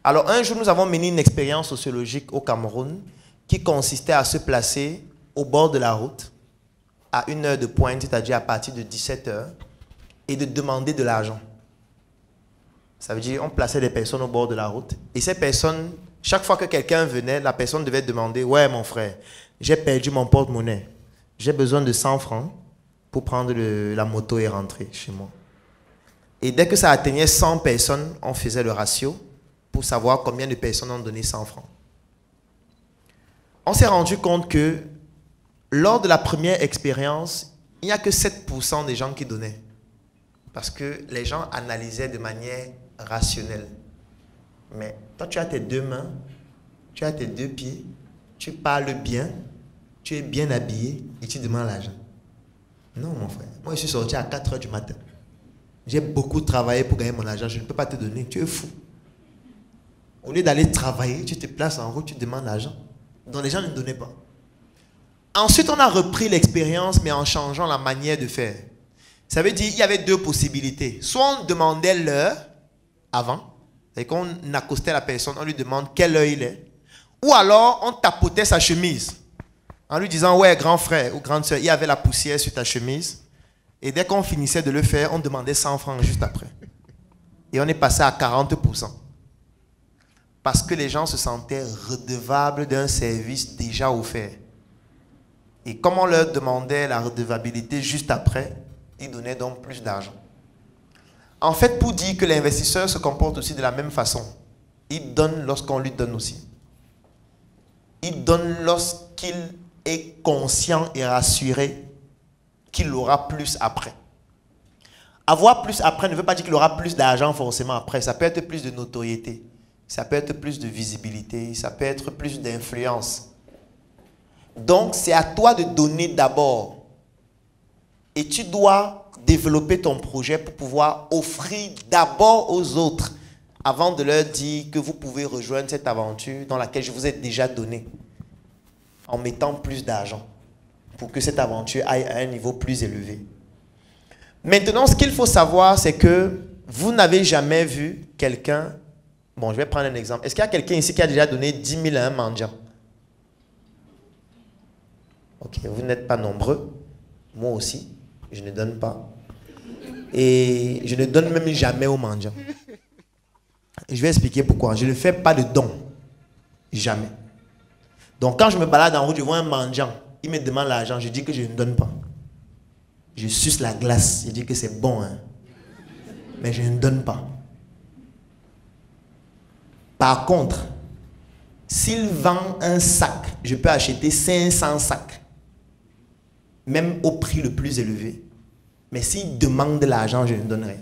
Alors, un jour, nous avons mené une expérience sociologique au Cameroun qui consistait à se placer au bord de la route à 1h de pointe, c'est-à-dire à partir de 17h, et de demander de l'argent. Ça veut dire on plaçait des personnes au bord de la route. Et ces personnes, chaque fois que quelqu'un venait, la personne devait demander « Ouais, mon frère, j'ai perdu mon porte-monnaie. J'ai besoin de 100 francs pour prendre la moto et rentrer chez moi. » Et dès que ça atteignait 100 personnes, on faisait le ratio pour savoir combien de personnes ont donné 100 francs. On s'est rendu compte que lors de la première expérience, il n'y a que 7% des gens qui donnaient. Parce que les gens analysaient de manière rationnelle. Mais toi, tu as tes 2 mains, tu as tes 2 pieds, tu parles bien, tu es bien habillé et tu demandes l'argent. Non, mon frère. Moi, je suis sorti à 4h du matin. J'ai beaucoup travaillé pour gagner mon argent. Je ne peux pas te donner. Tu es fou. Au lieu d'aller travailler, tu te places en route, tu demandes l'argent. Donc les gens ne donnaient pas. Ensuite, on a repris l'expérience, mais en changeant la manière de faire. Ça veut dire qu'il y avait 2 possibilités. Soit on demandait l'heure avant, et qu'on accostait la personne, on lui demande quelle heure il est. Ou alors, on tapotait sa chemise en lui disant « Ouais, grand frère ou grande soeur, il y avait la poussière sur ta chemise. » Et dès qu'on finissait de le faire, on demandait 100 francs juste après. Et on est passé à 40%. Parce que les gens se sentaient redevables d'un service déjà offert. Et comme on leur demandait la redevabilité juste après, ils donnaient donc plus d'argent. En fait, pour dire que l'investisseur se comporte aussi de la même façon, il donne lorsqu'on lui donne aussi. Il donne lorsqu'il est conscient et rassuré qu'il aura plus après. Avoir plus après ne veut pas dire qu'il aura plus d'argent forcément après. Ça peut être plus de notoriété, ça peut être plus de visibilité, ça peut être plus d'influence. Donc, c'est à toi de donner d'abord. Et tu dois développer ton projet pour pouvoir offrir d'abord aux autres avant de leur dire que vous pouvez rejoindre cette aventure dans laquelle je vous ai déjà donné en mettant plus d'argent pour que cette aventure aille à un niveau plus élevé. Maintenant, ce qu'il faut savoir, c'est que vous n'avez jamais vu quelqu'un... Bon, je vais prendre un exemple. Est-ce qu'il y a quelqu'un ici qui a déjà donné 10 000 à un mendiant? Ok, vous n'êtes pas nombreux. Moi aussi, je ne donne pas. Et je ne donne même jamais aux mendiants. Je vais expliquer pourquoi. Je ne fais pas de dons. Jamais. Donc quand je me balade en route, je vois un mendiant. Il me demande l'argent. Je dis que je ne donne pas. Je suce la glace. Je dis que c'est bon. Hein. Mais je ne donne pas. Par contre, s'il vend un sac, je peux acheter 500 sacs. Même au prix le plus élevé. Mais s'il demande de l'argent, je ne donne rien.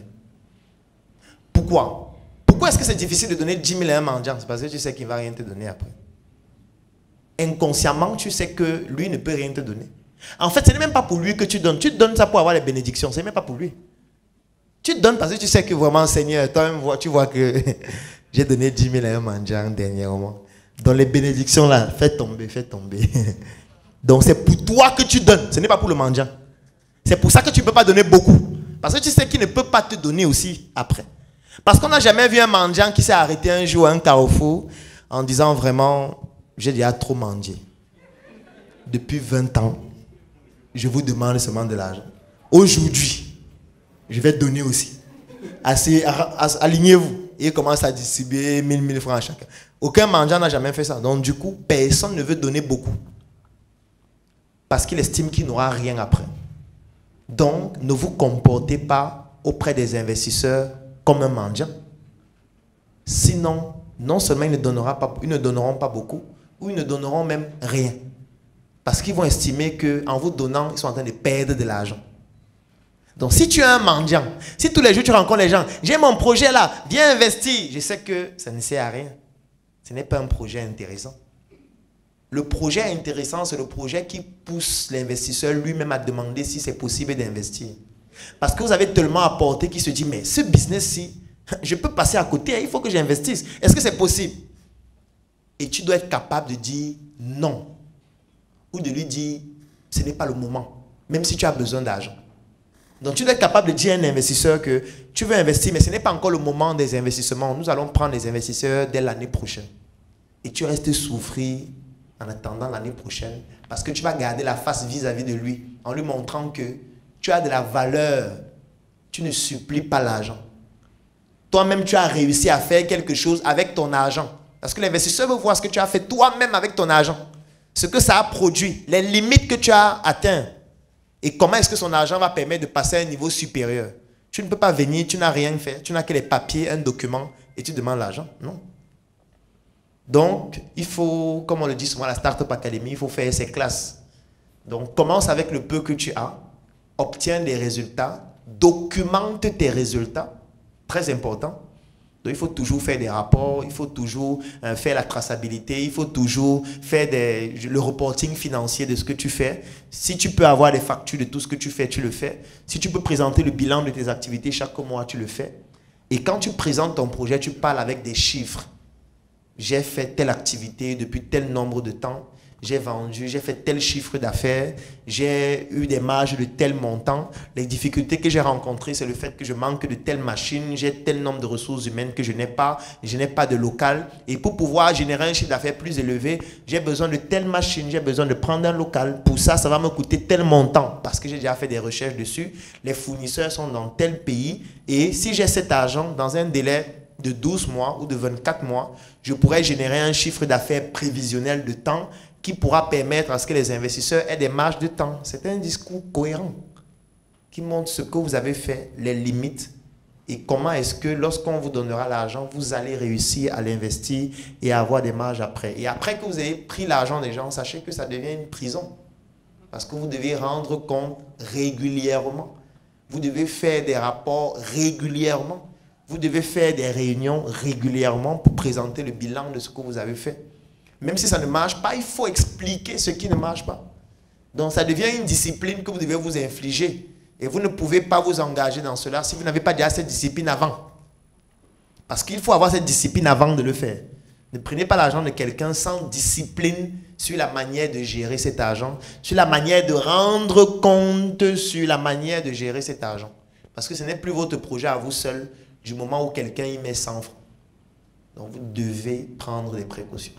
Pourquoi? Pourquoi est-ce que c'est difficile de donner 10 000 à un mendiant? C'est parce que tu sais qu'il ne va rien te donner après. Inconsciemment, tu sais que lui ne peut rien te donner. En fait, ce n'est même pas pour lui que tu donnes. Tu donnes ça pour avoir les bénédictions. Ce n'est même pas pour lui. Tu donnes parce que tu sais que vraiment, Seigneur, toi-même, tu vois que j'ai donné 10 000 à un mendiant dernièrement. Dans les bénédictions, là, fais tomber, fais tomber. Donc, c'est pour toi que tu donnes. Ce n'est pas pour le mendiant. C'est pour ça que tu ne peux pas donner beaucoup. Parce que tu sais qu'il ne peut pas te donner aussi après. Parce qu'on n'a jamais vu un mendiant qui s'est arrêté un jour à un carrefour en disant vraiment, j'ai déjà trop mendié. Depuis 20 ans, je vous demande seulement de l'argent. Aujourd'hui, je vais donner aussi. Alignez-vous. Et il commence à distribuer 1000 francs à chacun. Aucun mendiant n'a jamais fait ça. Donc du coup, personne ne veut donner beaucoup. Parce qu'il estime qu'il n'aura rien après. Donc, ne vous comportez pas auprès des investisseurs comme un mendiant. Sinon, non seulement ils ne donneront pas beaucoup, ou ils ne donneront même rien. Parce qu'ils vont estimer qu'en vous donnant, ils sont en train de perdre de l'argent. Donc, si tu es un mendiant, si tous les jours tu rencontres les gens, j'ai mon projet là, viens investir, je sais que ça ne sert à rien. Ce n'est pas un projet intéressant. Le projet intéressant, c'est le projet qui pousse l'investisseur lui-même à demander si c'est possible d'investir. Parce que vous avez tellement apporté qu'il se dit, mais ce business-ci, je peux passer à côté, il faut que j'investisse. Est-ce que c'est possible? Et tu dois être capable de dire non. Ou de lui dire, ce n'est pas le moment, même si tu as besoin d'argent. Donc, tu dois être capable de dire à un investisseur que tu veux investir, mais ce n'est pas encore le moment des investissements. Nous allons prendre les investisseurs dès l'année prochaine. Et tu restes souffrir en attendant l'année prochaine parce que tu vas garder la face vis-à-vis de lui en lui montrant que tu as de la valeur. Tu ne supplies pas l'argent. Toi-même, tu as réussi à faire quelque chose avec ton argent. Parce que l'investisseur veut voir ce que tu as fait toi-même avec ton argent. Ce que ça a produit, les limites que tu as atteintes. Et comment est-ce que son argent va permettre de passer à un niveau supérieur? Tu ne peux pas venir, tu n'as rien fait, tu n'as que les papiers, un document, et tu demandes l'argent. Non. Donc, il faut, comme on le dit souvent à la Startup Academy, il faut faire ses classes. Donc, commence avec le peu que tu as, obtiens des résultats, documente tes résultats, très important. Donc, il faut toujours faire des rapports, il faut toujours faire la traçabilité, il faut toujours faire le reporting financier de ce que tu fais. Si tu peux avoir des factures de tout ce que tu fais, tu le fais. Si tu peux présenter le bilan de tes activités chaque mois, tu le fais. Et quand tu présentes ton projet, tu parles avec des chiffres. J'ai fait telle activité depuis tel nombre de temps. J'ai vendu, j'ai fait tel chiffre d'affaires, j'ai eu des marges de tel montant. Les difficultés que j'ai rencontrées, c'est le fait que je manque de telle machine, j'ai tel nombre de ressources humaines que je n'ai pas de local. Et pour pouvoir générer un chiffre d'affaires plus élevé, j'ai besoin de telle machine, j'ai besoin de prendre un local. Pour ça, ça va me coûter tel montant parce que j'ai déjà fait des recherches dessus. Les fournisseurs sont dans tel pays et si j'ai cet argent dans un délai de 12 mois ou de 24 mois, je pourrais générer un chiffre d'affaires prévisionnel de temps qui pourra permettre à ce que les investisseurs aient des marges de temps. C'est un discours cohérent qui montre ce que vous avez fait, les limites et comment est-ce que lorsqu'on vous donnera l'argent, vous allez réussir à l'investir et à avoir des marges après. Et après que vous ayez pris l'argent des gens, sachez que ça devient une prison parce que vous devez rendre compte régulièrement. Vous devez faire des rapports régulièrement. Vous devez faire des réunions régulièrement pour présenter le bilan de ce que vous avez fait. Même si ça ne marche pas, il faut expliquer ce qui ne marche pas. Donc, ça devient une discipline que vous devez vous infliger. Et vous ne pouvez pas vous engager dans cela si vous n'avez pas déjà cette discipline avant. Parce qu'il faut avoir cette discipline avant de le faire. Ne prenez pas l'argent de quelqu'un sans discipline sur la manière de gérer cet argent, sur la manière de rendre compte sur la manière de gérer cet argent. Parce que ce n'est plus votre projet à vous seul du moment où quelqu'un y met 100 francs. Donc, vous devez prendre des précautions.